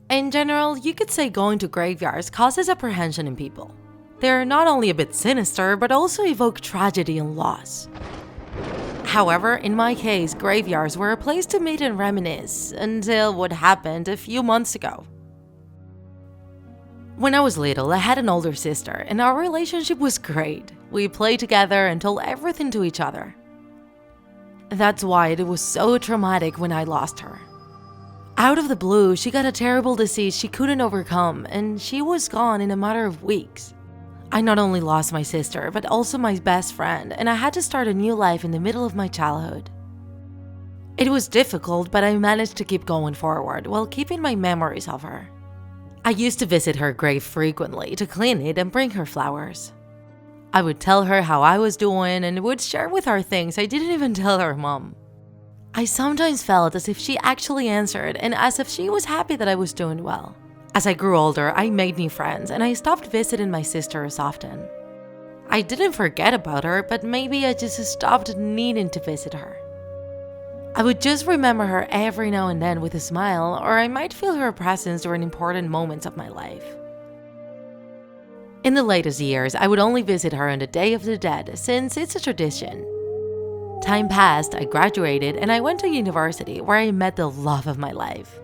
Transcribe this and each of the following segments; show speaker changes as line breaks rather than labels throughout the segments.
In general, you could say going to graveyards causes apprehension in people. They're not only a bit sinister, but also evoke tragedy and loss. However, in my case, graveyards were a place to meet and reminisce until what happened a few months ago. When I was little, I had an older sister, and our relationship was great. We played together and told everything to each other. That's why it was so traumatic when I lost her. Out of the blue, she got a terrible disease she couldn't overcome, and she was gone in a matter of weeks. I not only lost my sister, but also my best friend, and I had to start a new life in the middle of my childhood. It was difficult, but I managed to keep going forward while keeping my memories of her. I used to visit her grave frequently to clean it and bring her flowers. I would tell her how I was doing and would share with her things I didn't even tell her mom. I sometimes felt as if she actually answered and as if she was happy that I was doing well. As I grew older, I made new friends and I stopped visiting my sister as often. I didn't forget about her, but maybe I just stopped needing to visit her. I would just remember her every now and then with a smile, or I might feel her presence during important moments of my life. In the latest years, I would only visit her on the Day of the Dead, since it's a tradition. Time passed, I graduated, and I went to university where I met the love of my life.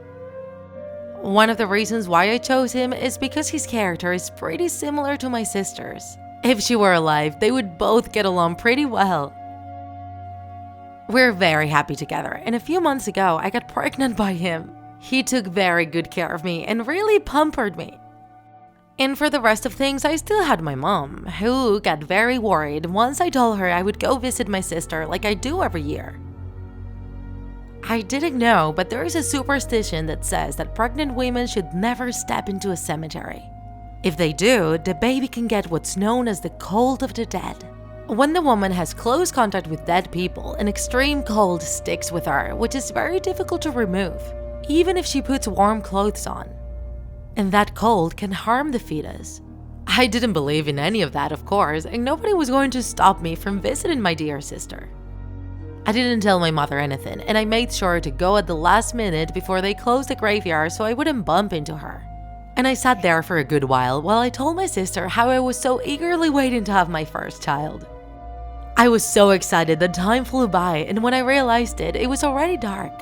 One of the reasons why I chose him is because his character is pretty similar to my sister's. If she were alive, they would both get along pretty well. We're very happy together, and a few months ago, I got pregnant by him. He took very good care of me and really pampered me. And for the rest of things, I still had my mom, who got very worried once I told her I would go visit my sister like I do every year. I didn't know, but there is a superstition that says that pregnant women should never step into a cemetery. If they do, the baby can get what's known as the cold of the dead. When the woman has close contact with dead people, an extreme cold sticks with her, which is very difficult to remove, even if she puts warm clothes on. And that cold can harm the fetus. I didn't believe in any of that, of course, and nobody was going to stop me from visiting my dear sister. I didn't tell my mother anything, and I made sure to go at the last minute before they closed the graveyard so I wouldn't bump into her. And I sat there for a good while I told my sister how I was so eagerly waiting to have my first child. I was so excited that time flew by, and when I realized it, it was already dark.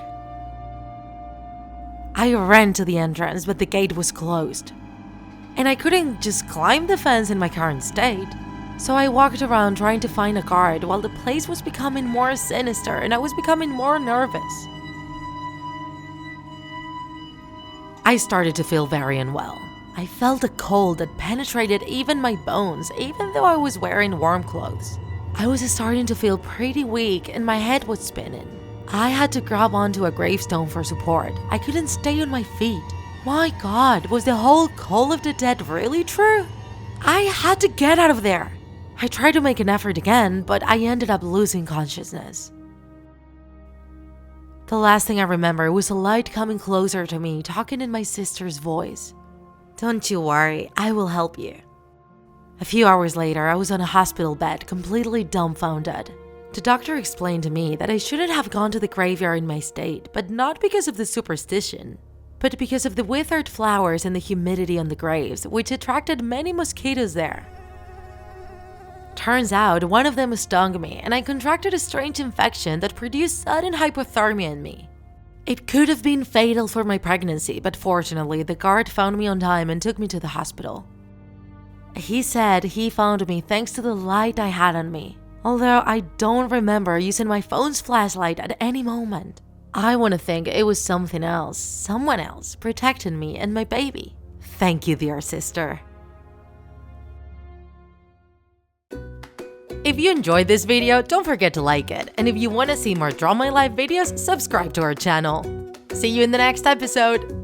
I ran to the entrance, but the gate was closed. And I couldn't just climb the fence in my current state. So I walked around trying to find a guard while the place was becoming more sinister and I was becoming more nervous. I started to feel very unwell. I felt a cold that penetrated even my bones, even though I was wearing warm clothes. I was starting to feel pretty weak and my head was spinning. I had to grab onto a gravestone for support. I couldn't stay on my feet. My God, was the whole Call of the Dead really true? I had to get out of there. I tried to make an effort again, but I ended up losing consciousness. The last thing I remember was a light coming closer to me, talking in my sister's voice. "Don't you worry, I will help you." A few hours later, I was on a hospital bed, completely dumbfounded. The doctor explained to me that I shouldn't have gone to the graveyard in my state, but not because of the superstition, but because of the withered flowers and the humidity on the graves, which attracted many mosquitoes there. Turns out, one of them stung me, and I contracted a strange infection that produced sudden hypothermia in me. It could have been fatal for my pregnancy, but fortunately, the guard found me on time and took me to the hospital. He said he found me thanks to the light I had on me, although I don't remember using my phone's flashlight at any moment. I want to think it was something else, someone else, protecting me and my baby. Thank you, dear sister. If you enjoyed this video, don't forget to like it, and if you want to see more Draw My Life videos, subscribe to our channel. See you in the next episode!